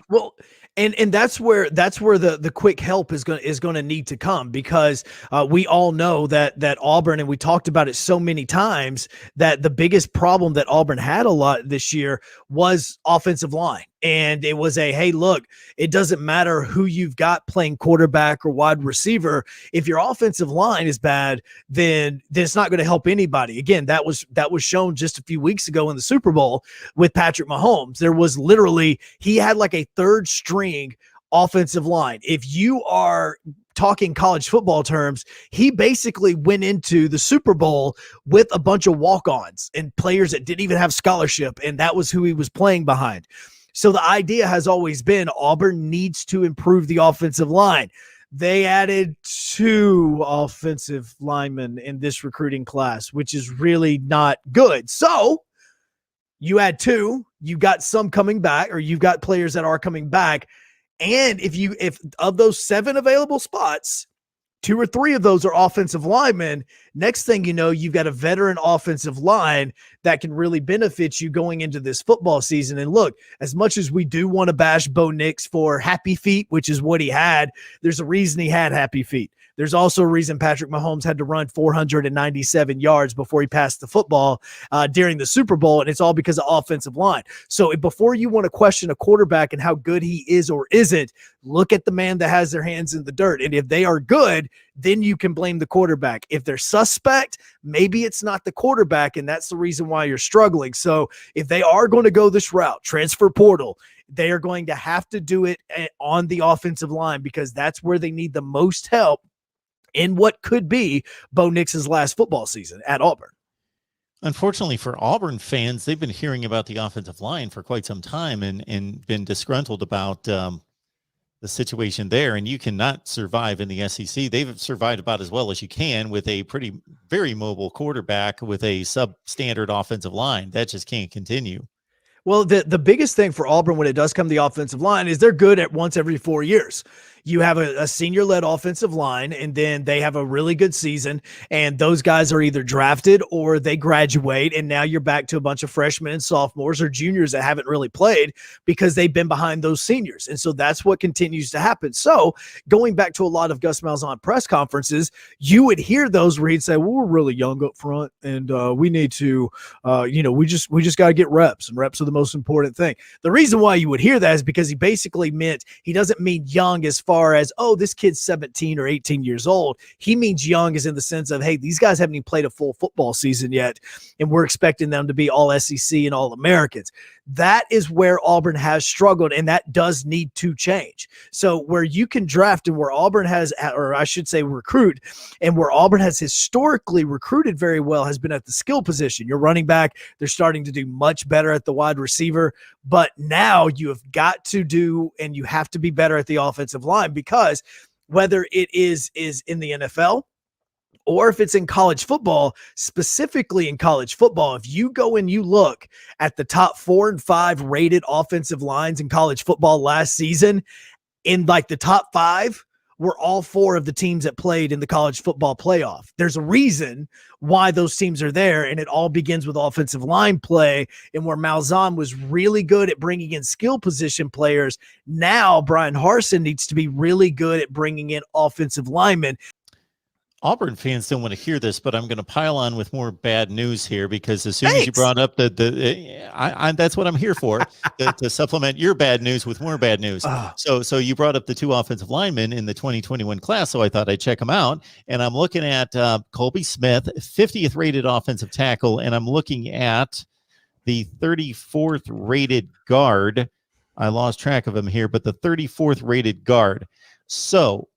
Well, and that's where the quick help is going to need to come, because we all know that Auburn, and we talked about it so many times, that the biggest problem that Auburn had a lot this year was offensive line. And it was hey, look, it doesn't matter who you've got playing quarterback or wide receiver. If your offensive line is bad, then it's not going to help anybody. Again, that was shown just a few weeks ago in the Super Bowl with Patrick Mahomes. There was literally, he had like a third string offensive line. If you are talking college football terms, he basically went into the Super Bowl with a bunch of walk-ons and players that didn't even have scholarship, and that was who he was playing behind. So the idea has always been Auburn needs to improve the offensive line. They added 2 offensive linemen in this recruiting class, which is really not good. So you add 2, you got some coming back, or you've got players that are coming back. And if of those 7 available spots, 2 or 3 of those are offensive linemen, next thing you know, you've got a veteran offensive line that can really benefit you going into this football season. And look, as much as we do want to bash Bo Nix for happy feet, which is what he had, there's a reason he had happy feet. There's also a reason Patrick Mahomes had to run 497 yards before he passed the football during the Super Bowl, and it's all because of offensive line. So before you want to question a quarterback and how good he is or isn't, look at the man that has their hands in the dirt. And if they are good, then you can blame the quarterback. If they're suspect, maybe it's not the quarterback, and that's the reason why you're struggling. So if they are going to go this route, transfer portal, they are going to have to do it on the offensive line, because that's where they need the most help in what could be Bo Nix's last football season at Auburn. Unfortunately for Auburn fans, they've been hearing about the offensive line for quite some time and been disgruntled about the situation there. And you cannot survive in the SEC. They've survived about as well as you can with a very mobile quarterback with a substandard offensive line. That just can't continue. Well, the biggest thing for Auburn when it does come to the offensive line is they're good at once every 4 years. You have a senior-led offensive line, and then they have a really good season, and those guys are either drafted or they graduate, and now you're back to a bunch of freshmen and sophomores or juniors that haven't really played because they've been behind those seniors. And so that's what continues to happen. So going back to a lot of Gus Malzahn press conferences, you would hear those where he'd say, well, we're really young up front, and we need to, we just got to get reps, and reps are the most important thing. The reason why you would hear that is because he basically meant, he doesn't mean young as far as, oh, this kid's 17 or 18 years old. He means young as in the sense of, hey, these guys haven't even played a full football season yet, and we're expecting them to be all SEC and all Americans. That is where Auburn has struggled, and that does need to change. So where you can draft and where Auburn has, or I should say recruit, and where Auburn has historically recruited very well has been at the skill position. Your running back, they're starting to do much better at the wide receiver, but now you have got to do, and you have to be better at the offensive line, because whether it is in the NFL or if it's in college football, specifically in college football, if you go and you look at the top 4 and 5 rated offensive lines in college football last season, in like the top 5 were all 4 of the teams that played in the college football playoff. There's a reason why those teams are there, and it all begins with offensive line play. And where Malzahn was really good at bringing in skill position players, now Brian Harsin needs to be really good at bringing in offensive linemen. Auburn fans don't want to hear this, but I'm going to pile on with more bad news here, because as soon as you brought up that's what I'm here for, to supplement your bad news with more bad news. So you brought up the 2 offensive linemen in the 2021 class, so I thought I'd check them out. And I'm looking at Colby Smith, 50th rated offensive tackle, and I'm looking at the 34th rated guard. I lost track of him here, but the 34th rated guard. So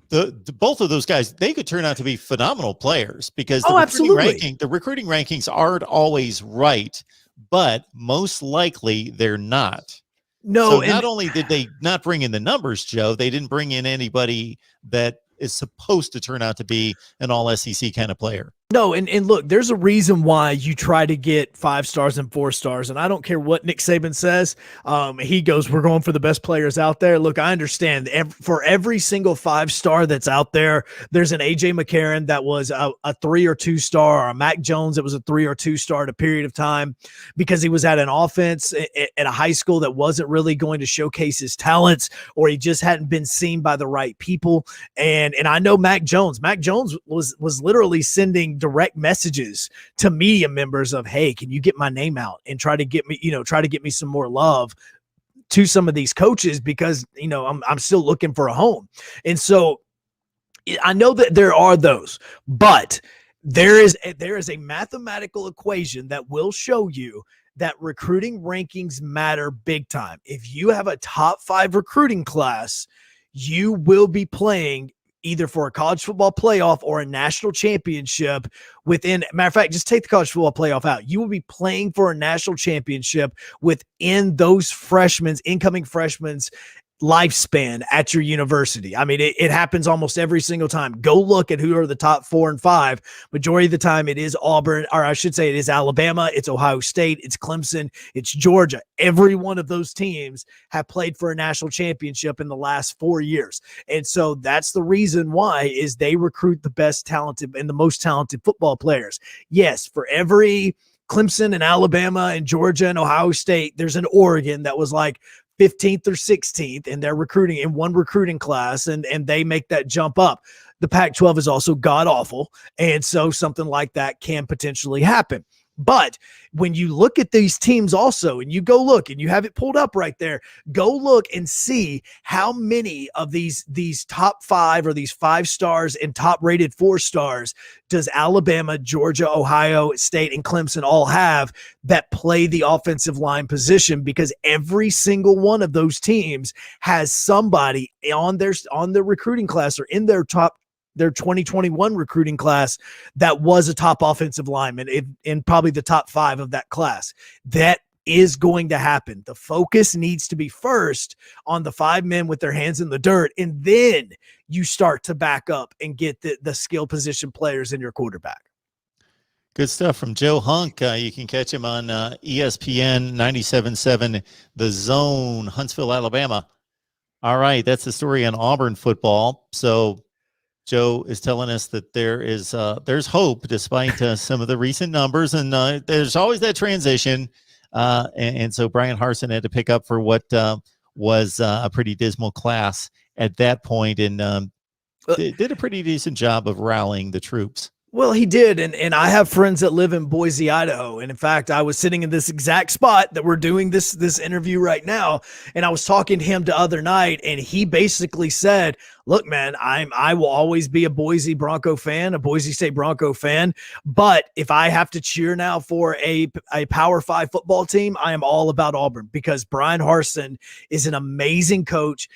the both of those guys, they could turn out to be phenomenal players, because the recruiting rankings aren't always right, but most likely they're not. No, so not only did they not bring in the numbers, Joe, they didn't bring in anybody that is supposed to turn out to be an all SEC kind of player. No, and look, there's a reason why you try to get 5 stars and 4 stars, and I don't care what Nick Saban says. He goes, "We're going for the best players out there." Look, I understand for every single 5-star that's out there, there's an AJ McCarron that was a 3 or 2 star, or a Mac Jones that was a 3 or 2 star at a period of time because he was at an offense at a high school that wasn't really going to showcase his talents, or he just hadn't been seen by the right people. And I know Mac Jones. Mac Jones was literally sending direct messages to media members of, "Hey, can you get my name out and try to get me some more love to some of these coaches because, I'm still looking for a home." And so I know that there are those, but there is a mathematical equation that will show you that recruiting rankings matter big time. If you have a top 5 recruiting class, you will be playing either for a college football playoff or a national championship within. Matter of fact, just take the college football playoff out. You will be playing for a national championship within those incoming freshmen's lifespan at your university. I mean, it happens almost every single time. Go look at who are the top 4 and 5. Majority of the time it is Auburn, or I should say it is Alabama, it's Ohio State, it's Clemson, it's Georgia. Every one of those teams have played for a national championship in the last 4 years. And so that's the reason why is they recruit the best talented and the most talented football players. Yes, for every Clemson and Alabama and Georgia and Ohio State, there's an Oregon that was like 15th or 16th and they're recruiting in one recruiting class and they make that jump up. The Pac-12 is also god awful. And so something like that can potentially happen. But when you look at these teams also, and you go look and you have it pulled up right there, go look and see how many of these top 5 or these 5 stars and top rated 4 stars does Alabama, Georgia, Ohio State, and Clemson all have that play the offensive line position, because every single one of those teams has somebody on their recruiting class or in their 2021 recruiting class that was a top offensive lineman in probably the top 5 of that class. That is going to happen. The focus needs to be first on the 5 men with their hands in the dirt, and then you start to back up and get the skill position players in your quarterback. Good stuff from Joe Hunk. You can catch him on ESPN 97.7 The Zone, Huntsville, Alabama. All right, that's the story on Auburn football. So Joe is telling us that there's hope despite some of the recent numbers, and there's always that transition. And so Brian Harsin had to pick up for what was a pretty dismal class at that point, and did a pretty decent job of rallying the troops. Well, he did, and I have friends that live in Boise, Idaho, and in fact, I was sitting in this exact spot that we're doing this interview right now, and I was talking to him the other night, and he basically said, "Look, man, I will always be a Boise Bronco fan, a Boise State Bronco fan, but if I have to cheer now for a Power 5 football team, I am all about Auburn, because Brian Harsin is an amazing coach.